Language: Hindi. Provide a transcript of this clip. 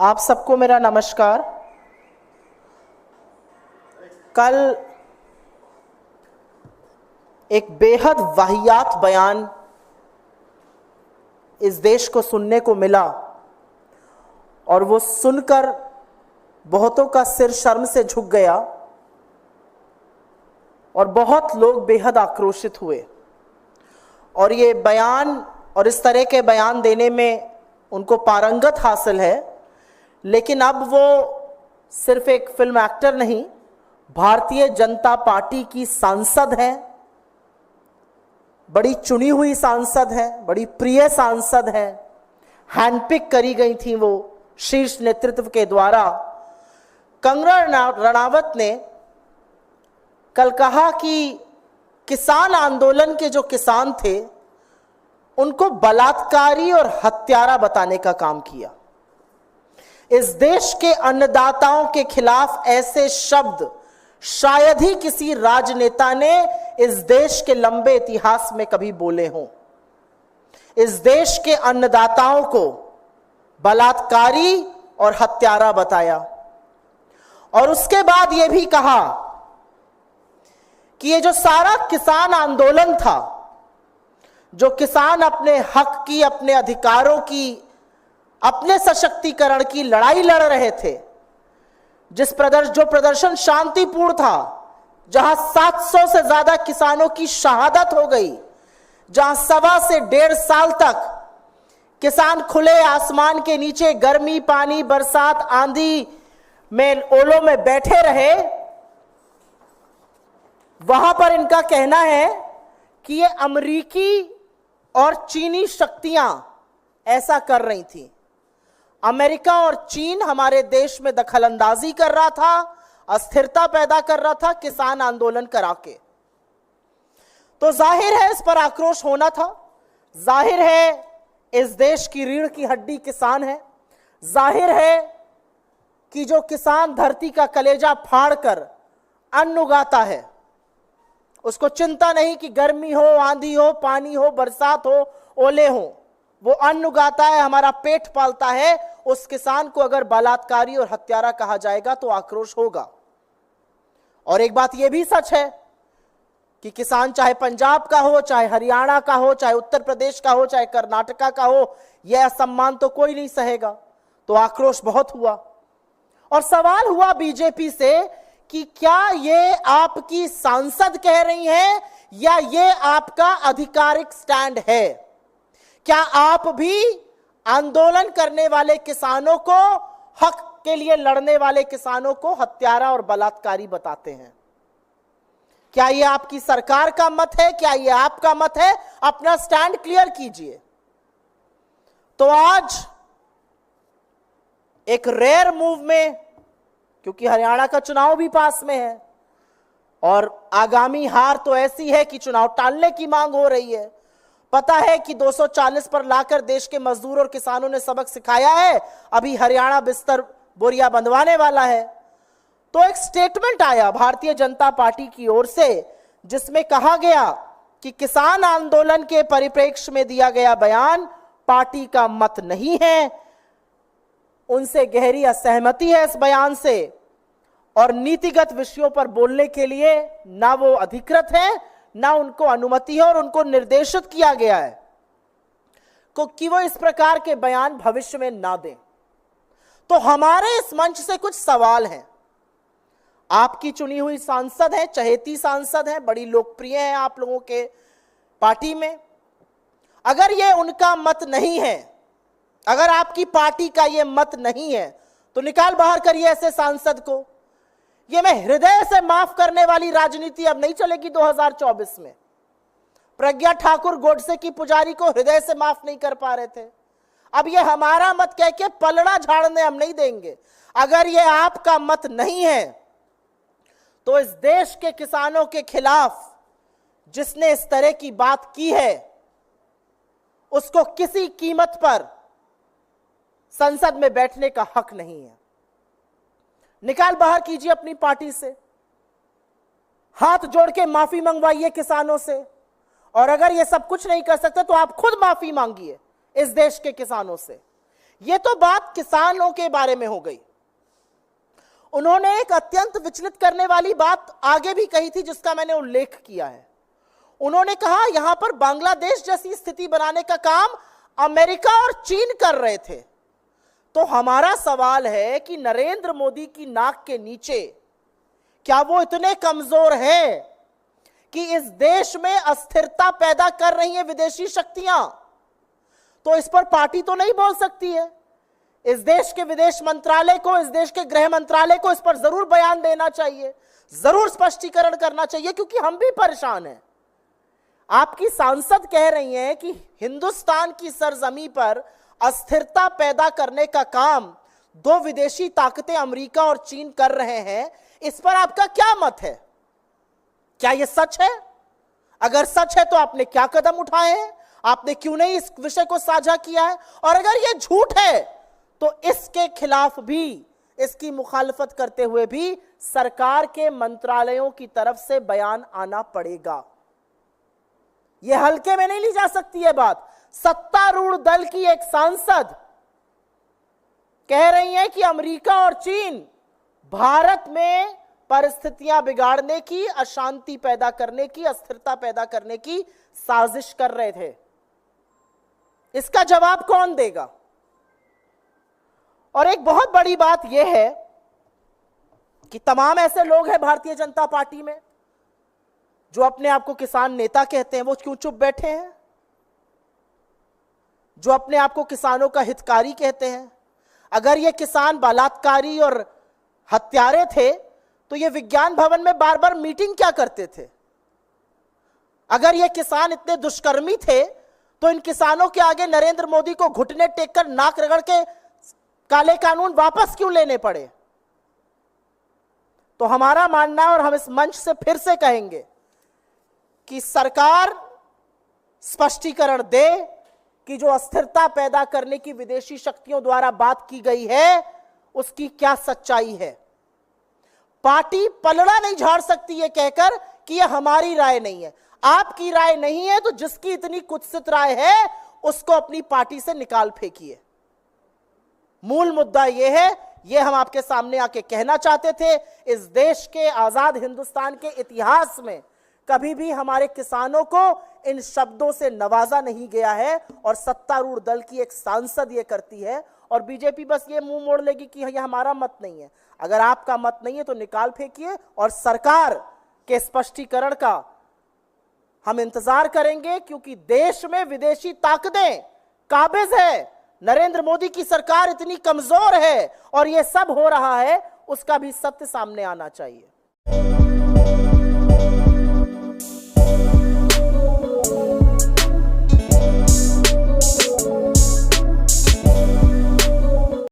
आप सबको मेरा नमस्कार। कल एक बेहद वाहियात बयान इस देश को सुनने को मिला और वो सुनकर बहुतों का सिर शर्म से झुक गया और बहुत लोग बेहद आक्रोशित हुए। और ये बयान और इस तरह के बयान देने में उनको पारंगत हासिल है, लेकिन अब वो सिर्फ एक फिल्म एक्टर नहीं, भारतीय जनता पार्टी की सांसद हैं, बड़ी चुनी हुई सांसद हैं, बड़ी प्रिय सांसद हैं, हैंडपिक करी गई थी वो शीर्ष नेतृत्व के द्वारा। कंगना रणावत ने कल कहा कि किसान आंदोलन के जो किसान थे उनको बलात्कारी और हत्यारा बताने का काम किया। इस देश के अन्नदाताओं के खिलाफ ऐसे शब्द शायद ही किसी राजनेता ने इस देश के लंबे इतिहास में कभी बोले हों। इस देश के अन्नदाताओं को बलात्कारी और हत्यारा बताया और उसके बाद यह भी कहा कि ये जो सारा किसान आंदोलन था, जो किसान अपने हक की, अपने अधिकारों की, अपने सशक्तिकरण की लड़ाई लड़ रहे थे, जो प्रदर्शन शांतिपूर्ण था, जहां 700 से ज्यादा किसानों की शहादत हो गई, जहां 1.25 से 1.5 साल तक किसान खुले आसमान के नीचे गर्मी, पानी, बरसात, आंधी में, ओलों में बैठे रहे, वहां पर इनका कहना है कि ये अमेरिकी और चीनी शक्तियां ऐसा कर रही थी। अमेरिका और चीन हमारे देश में दखलंदाजी कर रहा था, अस्थिरता पैदा कर रहा था किसान आंदोलन करा के। तो जाहिर है इस पर आक्रोश होना था। जाहिर है इस देश की रीढ़ की हड्डी किसान है। जाहिर है कि जो किसान धरती का कलेजा फाड़कर अन्न उगाता है, उसको चिंता नहीं कि गर्मी हो, आंधी हो, पानी हो, बरसात हो, ओले हो, वो अन्न उगाता है, हमारा पेट पालता है। उस किसान को अगर बलात्कारी और हत्यारा कहा जाएगा तो आक्रोश होगा। और एक बात यह भी सच है कि किसान चाहे पंजाब का हो, चाहे हरियाणा का हो, चाहे उत्तर प्रदेश का हो, चाहे कर्नाटका का हो, यह असम्मान तो कोई नहीं सहेगा। तो आक्रोश बहुत हुआ और सवाल हुआ बीजेपी से कि क्या ये आपकी सांसद कह रही हैं या ये आपका आधिकारिक स्टैंड है? क्या आप भी आंदोलन करने वाले किसानों को, हक के लिए लड़ने वाले किसानों को हत्यारा और बलात्कारी बताते हैं? क्या ये आपकी सरकार का मत है? क्या ये आपका मत है? अपना स्टैंड क्लियर कीजिए। तो आज एक रेयर मूव में, क्योंकि हरियाणा का चुनाव भी पास में है और आगामी हार तो ऐसी है कि चुनाव टालने की मांग हो रही है। पता है कि 240 पर लाकर देश के मजदूर और किसानों ने सबक सिखाया है, अभी हरियाणा बिस्तर बोरिया बंधवाने वाला है। तो एक स्टेटमेंट आया भारतीय जनता पार्टी की ओर से, जिसमें कहा गया कि किसान आंदोलन के परिप्रेक्ष्य में दिया गया बयान पार्टी का मत नहीं है, उनसे गहरी असहमति है इस बयान से और नीतिगत विषयों पर बोलने के लिए ना वो अधिकृत है, ना उनको अनुमति है और उनको निर्देशित किया गया है कि वो इस प्रकार के बयान भविष्य में ना दें। तो हमारे इस मंच से कुछ सवाल हैं। आपकी चुनी हुई सांसद है, चहेती सांसद है, बड़ी लोकप्रिय है आप लोगों के पार्टी में। अगर ये उनका मत नहीं है, अगर आपकी पार्टी का ये मत नहीं है, तो निकाल बाहर करिए ऐसे सांसद को। ये मैं हृदय से माफ करने वाली राजनीति अब नहीं चलेगी 2024 में। प्रज्ञा ठाकुर गोडसे की पुजारी को हृदय से माफ नहीं कर पा रहे थे, अब ये हमारा मत कह के पलड़ा झाड़ने हम नहीं देंगे। अगर ये आपका मत नहीं है तो इस देश के किसानों के खिलाफ जिसने इस तरह की बात की है उसको किसी कीमत पर संसद में बैठने का हक नहीं है। निकाल बाहर कीजिए अपनी पार्टी से, हाथ जोड़ के माफी मंगवाइए किसानों से, और अगर ये सब कुछ नहीं कर सकते तो आप खुद माफी मांगिए इस देश के किसानों से ये तो बात किसानों के बारे में हो गई। उन्होंने एक अत्यंत विचलित करने वाली बात आगे भी कही थी, जिसका मैंने उल्लेख किया है। उन्होंने कहा यहां पर बांग्लादेश जैसी स्थिति बनाने का काम अमेरिका और चीन कर रहे थे। तो हमारा सवाल है कि नरेंद्र मोदी की नाक के नीचे क्या वो इतने कमजोर हैं कि इस देश में अस्थिरता पैदा कर रही हैं विदेशी शक्तियां? तो इस पर पार्टी तो नहीं बोल सकती है। इस देश के विदेश मंत्रालय को, इस देश के गृह मंत्रालय को इस पर जरूर बयान देना चाहिए, जरूर स्पष्टीकरण करना चाहिए, क्योंकि हम भी परेशान हैं। आपकी सांसद कह रही हैं कि हिंदुस्तान की सरजमी पर अस्थिरता पैदा करने का काम दो विदेशी ताकतें अमेरिका और चीन कर रहे हैं। इस पर आपका क्या मत है? क्या यह सच है? अगर सच है तो आपने क्या कदम उठाए हैं? आपने क्यों नहीं इस विषय को साझा किया है? और अगर यह झूठ है तो इसके खिलाफ भी, इसकी मुखालफत करते हुए भी सरकार के मंत्रालयों की तरफ से बयान आना पड़ेगा। यह हल्के में नहीं ली जा सकती है बात। सत्तारूढ़ दल की एक सांसद कह रही है कि अमेरिका और चीन भारत में परिस्थितियां बिगाड़ने की, अशांति पैदा करने की, अस्थिरता पैदा करने की साजिश कर रहे थे। इसका जवाब कौन देगा? और एक बहुत बड़ी बात यह है कि तमाम ऐसे लोग हैं भारतीय जनता पार्टी में जो अपने आप को किसान नेता कहते हैं, वो क्यों चुप बैठे हैं? जो अपने आप को किसानों का हितकारी कहते हैं, अगर ये किसान बलात्कारी और हत्यारे थे तो ये विज्ञान भवन में बार बार मीटिंग क्या करते थे? अगर ये किसान इतने दुष्कर्मी थे तो इन किसानों के आगे नरेंद्र मोदी को घुटने टेककर नाक रगड़ के काले कानून वापस क्यों लेने पड़े? तो हमारा मानना है, और हम इस मंच से फिर से कहेंगे कि सरकार स्पष्टीकरण दे कि जो अस्थिरता पैदा करने की विदेशी शक्तियों द्वारा बात की गई है उसकी क्या सच्चाई है। पार्टी पलड़ा नहीं झाड़ सकती है कहकर कि यह हमारी राय नहीं है। आपकी राय नहीं है तो जिसकी इतनी कुत्सित राय है उसको अपनी पार्टी से निकाल फेंकिए। मूल मुद्दा यह है, यह हम आपके सामने आके कहना चाहते थे। इस देश के आजाद हिंदुस्तान के इतिहास में कभी भी हमारे किसानों को इन शब्दों से नवाजा नहीं गया है, और सत्तारूढ़ दल की एक सांसद ये करती है, और बीजेपी बस ये मुंह मोड़ लेगी कि यह हमारा मत नहीं है। अगर आपका मत नहीं है तो निकाल फेंकिए, और सरकार के स्पष्टीकरण का हम इंतजार करेंगे, क्योंकि देश में विदेशी ताकतें काबिज है। नरेंद्र मोदी की सरकार इतनी कमजोर है और यह सब हो रहा है, उसका भी सत्य सामने आना चाहिए।